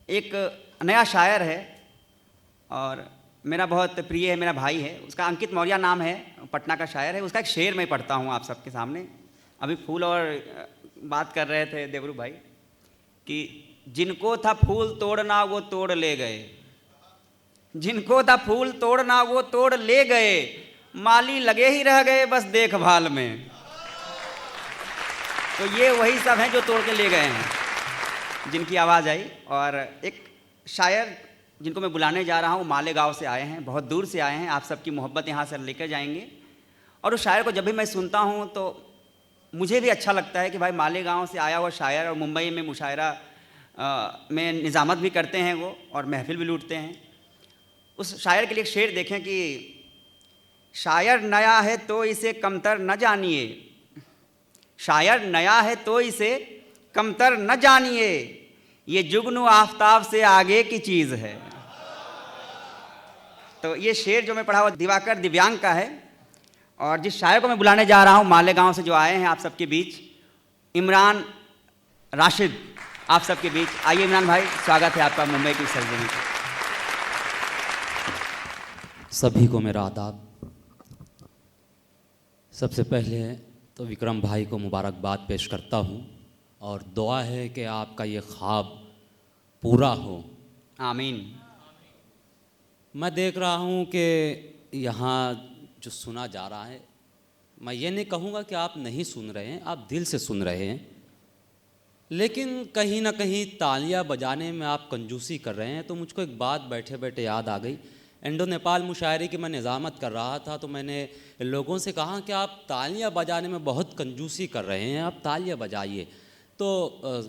एक नया शायर है और मेरा बहुत प्रिय है, मेरा भाई है, उसका अंकित मौर्य नाम है, पटना का शायर है। उसका एक शेर मैं पढ़ता हूँ आप सबके सामने। अभी फूल और बात कर रहे थे देवरू भाई कि जिनको था फूल तोड़ना वो तोड़ ले गए, जिनको था फूल तोड़ना वो तोड़ ले गए, माली लगे ही रह गए बस देखभाल में। तो ये वही सब हैं जो तोड़ के ले गए हैं, जिनकी आवाज़ आई। और एक शायर जिनको मैं बुलाने जा रहा हूँ मालेगांव से आए हैं, बहुत दूर से आए हैं, आप सबकी मोहब्बत यहाँ से लेकर जाएंगे। और उस शायर को जब भी मैं सुनता हूँ तो मुझे भी अच्छा लगता है कि भाई मालेगांव से आया हुआ शायर, और मुंबई में मुशायरा में निज़ामत भी करते हैं वो, और महफिल भी लूटते हैं। उस शायर के लिए एक शेर देखें कि शायर नया है तो इसे कमतर न जानिए, शायर नया है तो इसे कमतर न जानिए, ये जुगनू आफताब से आगे की चीज़ है। तो ये शेर जो मैं पढ़ा वो दिवाकर दिव्यांग का है। और जिस शायर को मैं बुलाने जा रहा हूँ मालेगांव से जो आए हैं आप सबके बीच, इमरान राशिद, आप सबके बीच आइए। इमरान भाई, स्वागत है आपका मुंबई की सरजमी पर। सभी को मेरा आदाब। सबसे पहले तो विक्रम भाई को मुबारकबाद पेश करता हूँ और दुआ है कि आपका ये ख्वाब पूरा हो। आमीन। मैं देख रहा हूँ कि यहाँ जो सुना जा रहा है, मैं ये नहीं कहूँगा कि आप नहीं सुन रहे हैं, आप दिल से सुन रहे हैं, लेकिन कहीं ना कहीं तालियां बजाने में आप कंजूसी कर रहे हैं। तो मुझको एक बात बैठे बैठे याद आ गई। इंडो नेपाल मुशायरे की मैं निज़ामत कर रहा था तो मैंने लोगों से कहा कि आप तालियां बजाने में बहुत कंजूसी कर रहे हैं, आप तालियां बजाइए। तो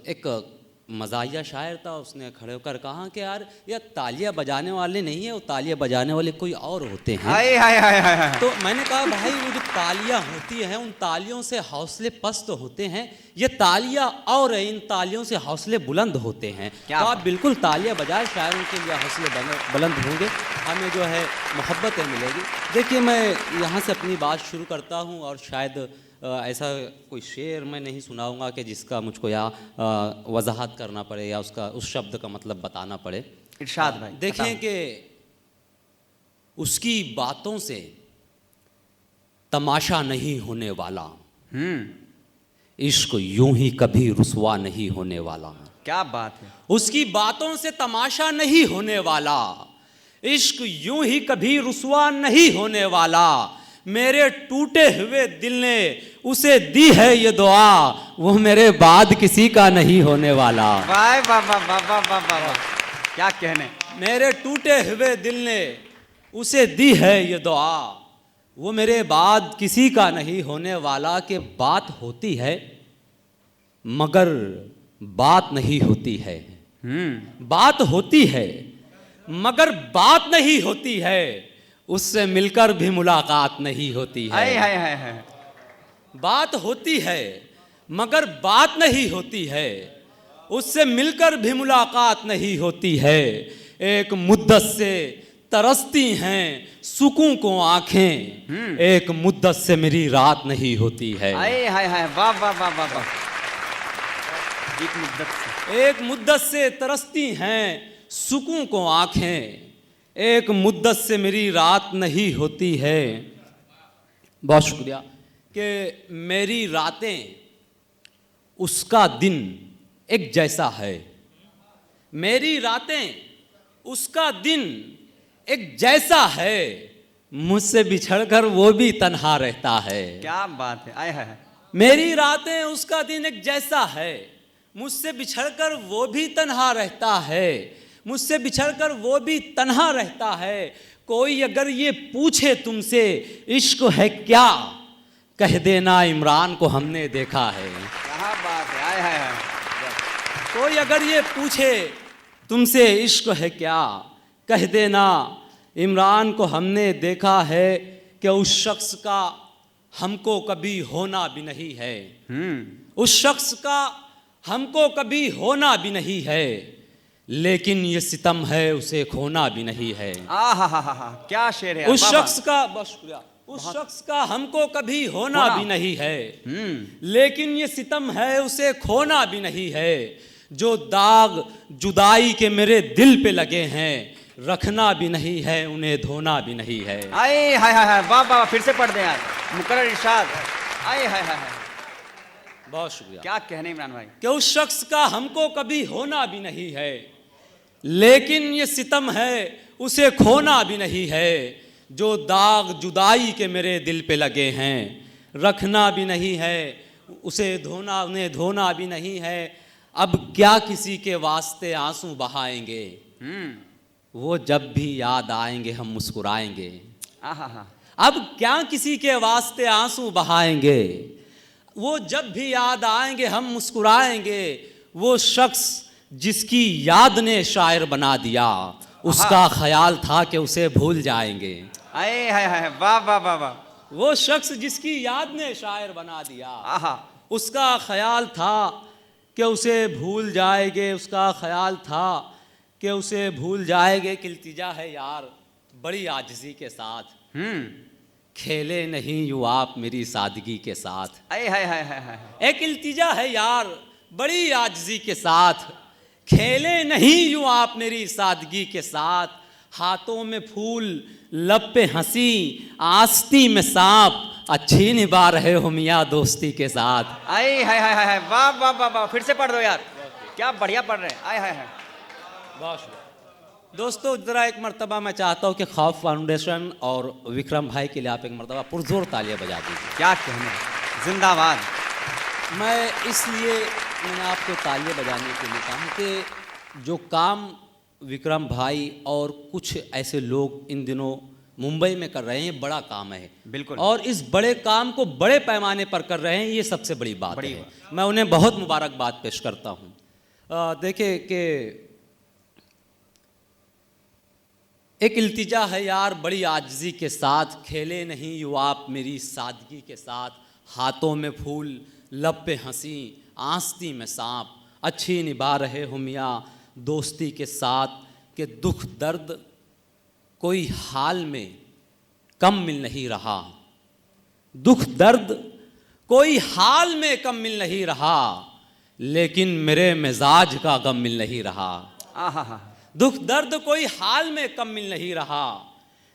एक मज़ाहिया शायर था, उसने खड़े होकर कहा कि यार ये तालियां बजाने वाले नहीं है, वो तालियां बजाने वाले कोई और होते हैं। हाय हाय हाय हाय। तो मैंने कहा भाई वो जो तालियां होती हैं उन तालियों से हौसले पस्त होते हैं, ये तालियां और इन तालियों से हौसले बुलंद होते हैं। तो आप बिल्कुल तालियां बजाएं, शायरों के लिए हौसले बुलंद होंगे, हमें जो है मोहब्बतें मिलेगी। देखिए मैं यहाँ से अपनी बात शुरू करता हूँ और शायद ऐसा कोई शेर मैं नहीं सुनाऊंगा कि जिसका मुझको या वजाहत करना पड़े या उसका उस शब्द का मतलब बताना पड़े। इरशाद भाई। देखें कि उसकी बातों से तमाशा नहीं होने वाला, इश्क यूं ही कभी रुसवा नहीं होने वाला। क्या बात है। उसकी बातों से तमाशा नहीं होने वाला, इश्क यूं ही कभी रुसवा नहीं होने वाला। मेरे टूटे हुए दिल ने उसे दी है ये दुआ, वो मेरे बाद किसी का नहीं होने वाला। वाह वाह वाह वाह वाह वाह वाह, क्या कहने। मेरे टूटे हुए दिल ने उसे दी है ये दुआ, वो मेरे बाद किसी का नहीं होने वाला। कि बात होती है मगर बात नहीं होती है, बात होती है मगर बात नहीं होती है, उससे मिलकर भी मुलाकात नहीं होती है। हाय हाय हाय हाय। बात होती है मगर बात नहीं होती है, उससे मिलकर भी मुलाकात नहीं होती है। एक मुद्दत से तरसती हैं सुकून को आंखें, एक मुद्दत से मेरी रात नहीं होती है। हाय हाय हाय, वाह वाह वाह वाह वाह। एक मुद्दत से तरसती हैं सुकून को आंखें, एक मुद्दत से मेरी रात नहीं होती है। बहुत शुक्रिया। कि मेरी रातें उसका दिन एक जैसा है, मेरी रातें उसका दिन एक जैसा है, मुझसे बिछड़कर वो भी तन्हा रहता है। क्या बात है। आय हाय। मेरी रातें उसका दिन एक जैसा है, मुझसे बिछड़कर वो भी तन्हा रहता है, मुझसे बिछड़कर वो भी तन्हा रहता है। कोई अगर ये पूछे तुमसे इश्क है क्या, कह देना इमरान को हमने देखा है। क्या बात है। आय हाय हाय। कोई अगर ये पूछे तुमसे इश्क है क्या, कह देना इमरान को हमने देखा है। कि उस शख्स का हमको कभी होना भी नहीं है, उस शख्स का हमको कभी होना भी नहीं है, लेकिन ये सितम है उसे खोना भी नहीं है। आहा, क्या शेर है। उस शख्स का, बहुत शुक्रिया, उस शख्स का हमको कभी होना भी नहीं है, लेकिन ये सितम है उसे खोना भी नहीं है। जो दाग जुदाई के मेरे दिल पे लगे हैं, रखना भी नहीं है उन्हें धोना भी नहीं है। आए हाय हाय हाय, वाह वाह, फिर से पढ़ दें यार, मुकर्रर इरशाद। आए हाय हाय हाय, बहुत शुक्रिया। क्या कहने इमरान भाई। कि उस शख्स का हमको कभी होना भी नहीं है, लेकिन ये सितम है उसे खोना भी नहीं है। जो दाग जुदाई के मेरे दिल पे लगे हैं, रखना भी नहीं है उसे धोना, उन्हें धोना भी नहीं है। अब क्या किसी के वास्ते आंसू बहाएंगे, वो जब भी याद आएंगे हम मुस्कुराएंगे। आहा, अब क्या किसी के वास्ते आंसू बहाएंगे, वो जब भी याद आएंगे हम मुस्कुराएंगे। वो शख्स जिसकी याद ने शायर बना दिया, उसका ख्याल था कि उसे भूल जाएंगे। आए हाय हाय, वाह वाह वाह वाह। वो शख्स जिसकी याद ने शायर बना दिया, आहा, उसका ख्याल था कि उसे भूल जाएंगे, उसका ख्याल था कि उसे भूल जाएंगे। एक इल्तिजा है यार बड़ी आजिज़ी के साथ, खेले नहीं यूँ आप मेरी सादगी के साथ। आए हाय हाय हाय हाय। एक इल्तिजा है यार बड़ी आजिज़ी के साथ, खेले नहीं यूँ आप मेरी सादगी के साथ। हाथों में फूल, लब पे हंसी, आस्ती में सांप, अच्छी निभा रहे हो मियाँ दोस्ती के साथ। आए हाय हाय हाय, वाह वाह वाह वाह, फिर से पढ़ दो यार, क्या बढ़िया पढ़ रहे हैं। आए हाय हाय। बहुत शुक्रिया दोस्तों। ज़रा एक मरतबा मैं चाहता हूँ कि खौफ फाउंडेशन और विक्रम भाई के लिए आप एक मरतबा पुरजोर तालियां बजा दीजिए। क्या कहने, जिंदाबाद। मैं इसलिए मैंने आपको तालियां बजाने के लिए कहा कि जो काम विक्रम भाई और कुछ ऐसे लोग इन दिनों मुंबई में कर रहे हैं, ये बड़ा काम है बिल्कुल। और इस बड़े काम को बड़े पैमाने पर कर रहे हैं, ये सबसे बड़ी बात है। मैं उन्हें बहुत मुबारकबाद पेश करता हूँ। देखिए कि एक इल्तिजा है यार बड़ी आजिज़ी के साथ, खेले नहीं यूँ आप मेरी सादगी के साथ। हाथों में फूल, लब पे हंसी, आस्ती में सांप, अच्छी निभा रहे हो मियाँ दोस्ती के साथ। कि दुख दर्द कोई हाल में कम मिल नहीं रहा, दुख दर्द कोई हाल में कम मिल नहीं रहा, लेकिन मेरे मिजाज का गम मिल नहीं रहा। आहा, दुख दर्द कोई हाल में कम मिल नहीं रहा,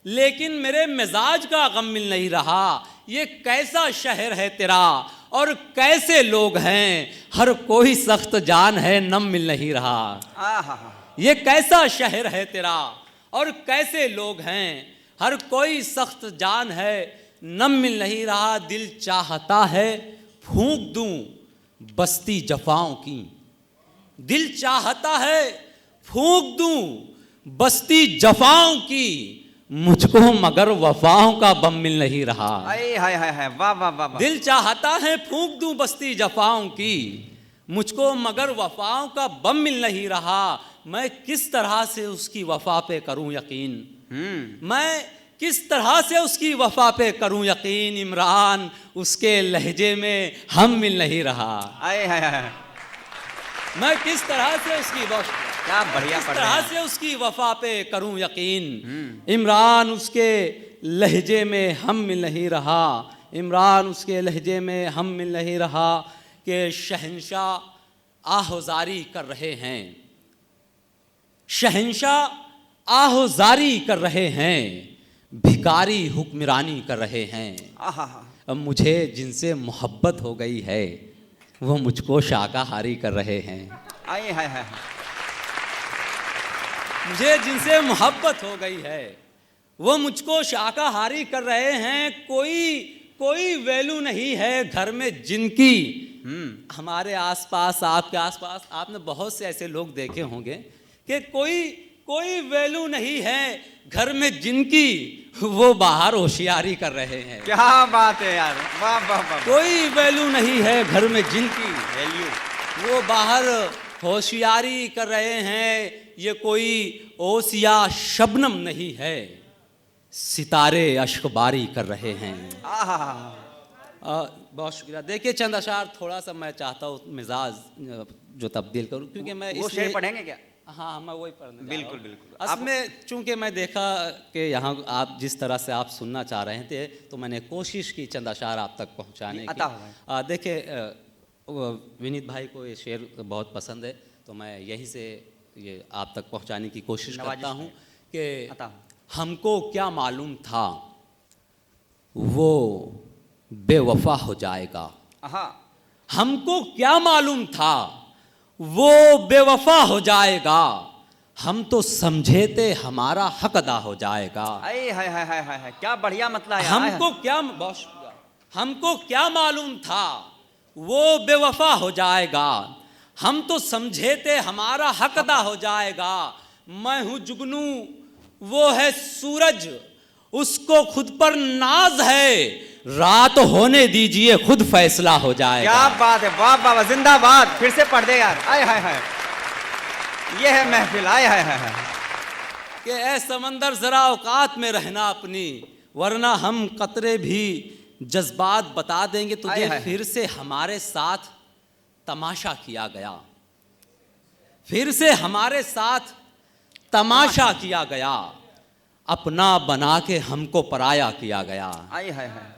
लेकिन मेरे मिजाज का गम मिल नहीं रहा। ये कैसा शहर है तेरा और कैसे लोग हैं, हर कोई सख्त जान है नम मिल नहीं रहा। आहा, ये कैसा शहर है तेरा और कैसे लोग हैं, हर कोई सख्त जान है नम मिल नहीं रहा। दिल चाहता है फूंक दूं बस्ती जफाओं की, दिल चाहता है फूंक दूं बस्ती जफाओं की, मुझको मगर वफाओं का बम मिल नहीं रहा। आए हाय हाय हाय, वाह वाह वाह वाह। दिल चाहता है फूंक दूं बस्ती जफाओं की, मुझको मगर वफाओं का बम मिल नहीं रहा। मैं किस तरह से उसकी वफा पे करूं यकीन, मैं किस तरह से उसकी वफा पे करूं यकीन। इमरान उसके लहजे में हम मिल नहीं रहा। आए हाय हाय, मैं किस तरह से उसकी क्या बढ़िया किस पढ़ तरह रहे हैं। से उसकी वफा पे करूं यकीन। इमरान उसके लहजे में हम मिल नहीं रहा, इमरान उसके लहजे में हम मिल नहीं रहा। कि शहंशाह आहोजारी कर रहे हैं, शहंशाह आहोजारी कर रहे हैं, भिखारी हुक्मरानी कर रहे हैं। आहा, अब मुझे जिनसे मोहब्बत हो गई है वो मुझको शाकाहारी कर रहे हैं। आए हाय हाय, मुझे जिनसे मोहब्बत हो गई है वो मुझको शाकाहारी कर रहे हैं। कोई वैल्यू नहीं है घर में जिनकी। हमारे आसपास, आपके आसपास आपने बहुत से ऐसे लोग देखे होंगे कि कोई वैल्यू नहीं है घर में जिनकी, वो बाहर होशियारी कर रहे हैं। क्या बात है यार, वाह वाह वाह। कोई वैल्यू नहीं है घर में जिनकी, वैल्यू, वो बाहर होशियारी कर रहे हैं। ये कोई ओसिया शबनम नहीं है, सितारे अश्कबारी कर रहे हैं। आहा, बहुत शुक्रिया। देखिए चंद अशार थोड़ा सा मैं चाहता हूँ मिजाज जो तब्दील करूँ, क्योंकि मैं वो शेर पढ़ेंगे क्या? हाँ मैं वही पढ़ने जा रहा बिल्कुल हूँ। बिल्कुल। असल में चूंकि मैं देखा कि यहाँ आप जिस तरह से आप सुनना चाह रहे थे, तो मैंने कोशिश की चंद अशार आप तक पहुँचाने अता की। देखिए विनीत भाई को ये शेर बहुत पसंद है, तो तो मैं यहीं से ये आप तक पहुंचाने की कोशिश नवाजिश करता हूं है। कि अता हूं। हमको क्या मालूम था वो बेवफा हो जाएगा। आहा, हमको क्या मालूम था वो बेवफा हो जाएगा। हम तो समझे थे हमारा हक अदा हो जाएगा। अरे हाय हाय हाय हाय हाय, क्या बढ़िया मतला है यार। हमको क्या मालूम था वो बेवफा हो जाएगा। हम तो समझे थे हमारा हक अदा हो जाएगा। मैं हूं जुगनू वो है सूरज, उसको खुद पर नाज है। रात होने दीजिए खुद फैसला हो जाएगा। क्या बात है, वाह वाह वाह, जिंदाबाद। फिर से पढ़ दे यार। आय हाय हाय, ये है महफिल। आय हाय हाय हाय। कि ऐ समंदर जरा औकात में रहना अपनी, वरना हम कतरे भी जज्बात बता देंगे आय तुझे। हाय। फिर से हमारे साथ तमाशा किया गया, फिर से हमारे साथ तमाशा किया गया। अपना बना के हमको पराया किया गया। आय हाय हाय,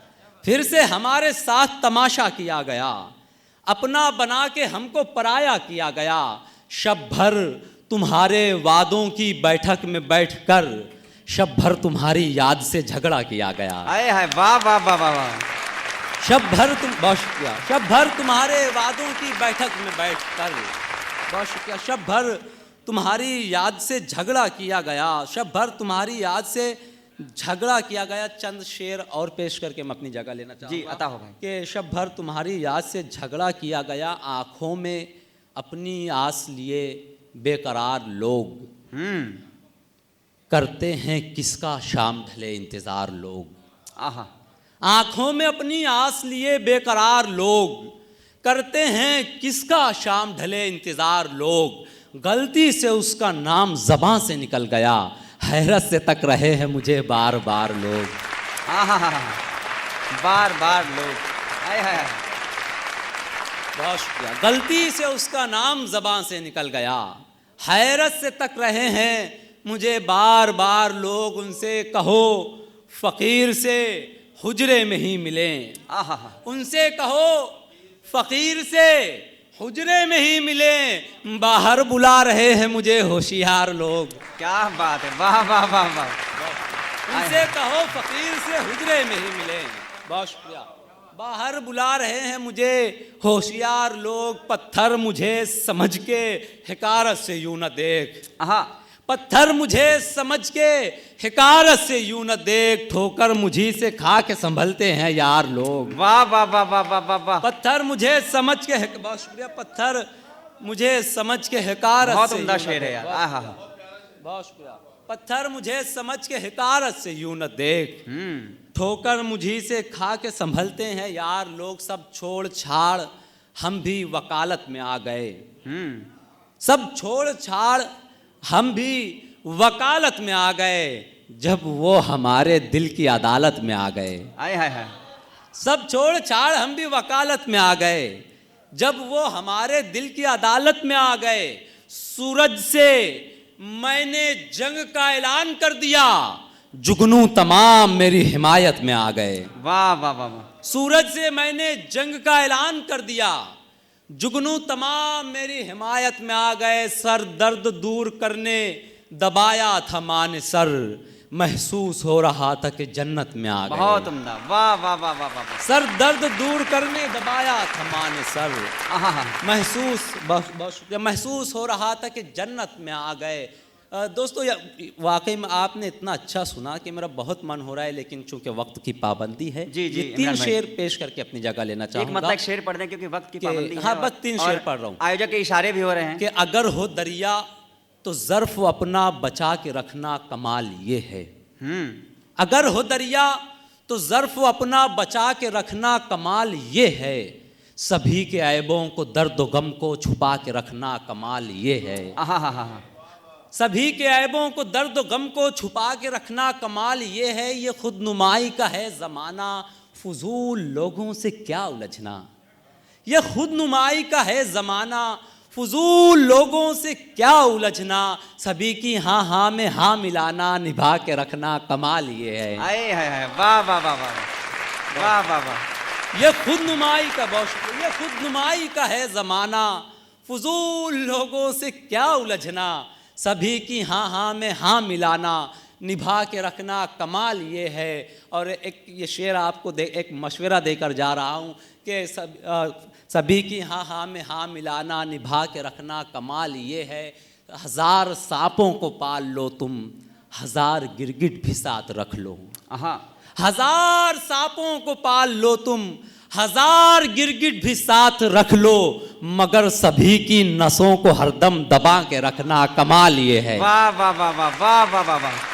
फिर से हमारे साथ तमाशा किया गया। अपना बना के हमको पराया किया गया। शब भर तुम्हारे वादों की बैठक में बैठकर शब भर तुम्हारी याद से झगड़ा किया गया। आय हाय, वाह वाह वाह वाह वाह। शब भर तुम बहुत शुक्रिया। शब भर तुम्हारे वादों की बैठक में बैठकर बहुत शुक्रिया। शब भर तुम्हारी याद से झगड़ा किया गया। शब भर तुम्हारी याद से झगड़ा किया गया। चंद शेर और पेश करके मैं अपनी जगह लेना चाहूँगा। जी, अता हो भाई। कि शब भर तुम्हारी याद से झगड़ा किया गया। आँखों में अपनी आस लिए बेकरार लोग, करते हैं किसका शाम ढले इंतज़ार लोग। आहा, आँखों में अपनी आस लिए बेकरार लोग, करते हैं किसका शाम ढले इंतज़ार लोग। गलती से उसका नाम ज़बां से निकल गया, हैरत से तक रहे हैं मुझे बार बार लोग। आहा हा, बार बार लोग। आय हाय हाय, बहुत शुक्रिया। गलती से उसका नाम ज़बां से निकल गया, हैरत से तक रहे हैं मुझे बार बार लोग। उनसे कहो फ़कीर से हुजरे में ही मिलें। आहा हा, उनसे कहो फ़कीर से हुजरे में ही मिलें। बाहर बुला रहे हैं मुझे होशियार लोग। क्या बात है, वाह वाह वाह वाह। उनसे कहो फ़कीर से हुजरे में ही मिलें। बहुत शुक्रिया। बाहर बुला रहे हैं मुझे होशियार लोग। पत्थर मुझे समझ के हिकारत से यूं न देख। आहा, पत्थर मुझे समझ के हिकारत से यूं न देख। ठोकर मुझी से खा के संभलते हैं यार लोग। वाह वाह वाह वाह वाह वाह वाह। पत्थर मुझे समझ के बहुत शुक्रिया। पत्थर मुझे समझ के हिकारत बहुत से उम्दा यूं न शेर है देख। यार। आहा हा, बहुत शुक्रिया। पत्थर मुझे समझ के हिकारत से यूं न देख। ठोकर मुझी से खा के संभलते हैं यार लोग। सब छोड़ छाड़ हम भी वकालत में आ गए। सब छोड़ छाड़ हम भी वकालत में आ गए, जब वो हमारे दिल की अदालत में आ गए। आय हाय हाय, सब छोड़ छाड़ हम भी वकालत में आ गए, जब वो हमारे दिल की अदालत में आ गए। सूरज से मैंने जंग का ऐलान कर दिया, जुगनू तमाम मेरी हिमायत में आ गए। वाह वाह वाह वाह। सूरज से मैंने जंग का ऐलान कर दिया, जुगनू तमाम मेरी हिमायत में आ गए। सर दर्द दूर करने दबाया था मान सर, महसूस हो रहा था कि जन्नत में आ गए। बहुत उम्दा, वाह वाह वाह वाह वाह। सर दर्द दूर करने दबाया था मान सर, आहा हा, बहुत शुक्रिया। महसूस हो रहा था कि जन्नत में आ गए। दोस्तों वाकई में आपने इतना अच्छा सुना कि मेरा बहुत मन हो रहा है, लेकिन चूंकि वक्त की पाबंदी है, जी, जी, ये 3 इमरान भाई। शेर पेश करके अपनी जगह लेना एक चाहूँगा। मतलब शेर पढ़ दें क्योंकि वक्त की पाबंदी है। हाँ, बस और- 3 और शेर पढ़ रहा हूँ। आयोजक के इशारे भी हो रहे हैं कि अगर हो दरिया तो ज़र्फ अपना बचा के रखना कमाल ये है। अगर हो दरिया तो ज़र्फ अपना बचा के रखना कमाल ये है। सभी के ऐबों को दर्द व गम को छुपा के रखना कमाल ये है। आहा हा हा हा, सभी के ऐबों को दर्द व गम को छुपा के रखना कमाल ये है। ये खुद नुमाई का है ज़माना, फजूल लोगों से क्या उलझना। ये खुद नुमाई का है ज़माना, फजूल लोगों से क्या उलझना। सभी की हाँ हाँ में हाँ मिलाना, निभा के रखना कमाल ये है। आए हाय हाय, वाह वाह वाह वाह वाह वाह वाह। ये खुद नुमाई का बहुत शुक्रिया। ये खुद नुमाई का है ज़माना, फजूल लोगों से क्या उलझना, सभी की हाँ हाँ में हाँ मिलाना, निभा के रखना कमाल ये है। और एक ये शेर आपको एक मशवरा देकर जा रहा हूँ कि सभी की हाँ हाँ में हाँ मिलाना, निभा के रखना कमाल ये है। 1000 सांपों को पाल लो तुम, 1000 गिरगिट भी साथ रख लो। हाँ 1000 सांपों को पाल लो तुम, 1000 गिरगिट भी साथ रख लो, मगर सभी की नसों को हरदम दबा के रखना कमाल ये है। वाह वाह वाह वाह वाह वाह वाह वाह।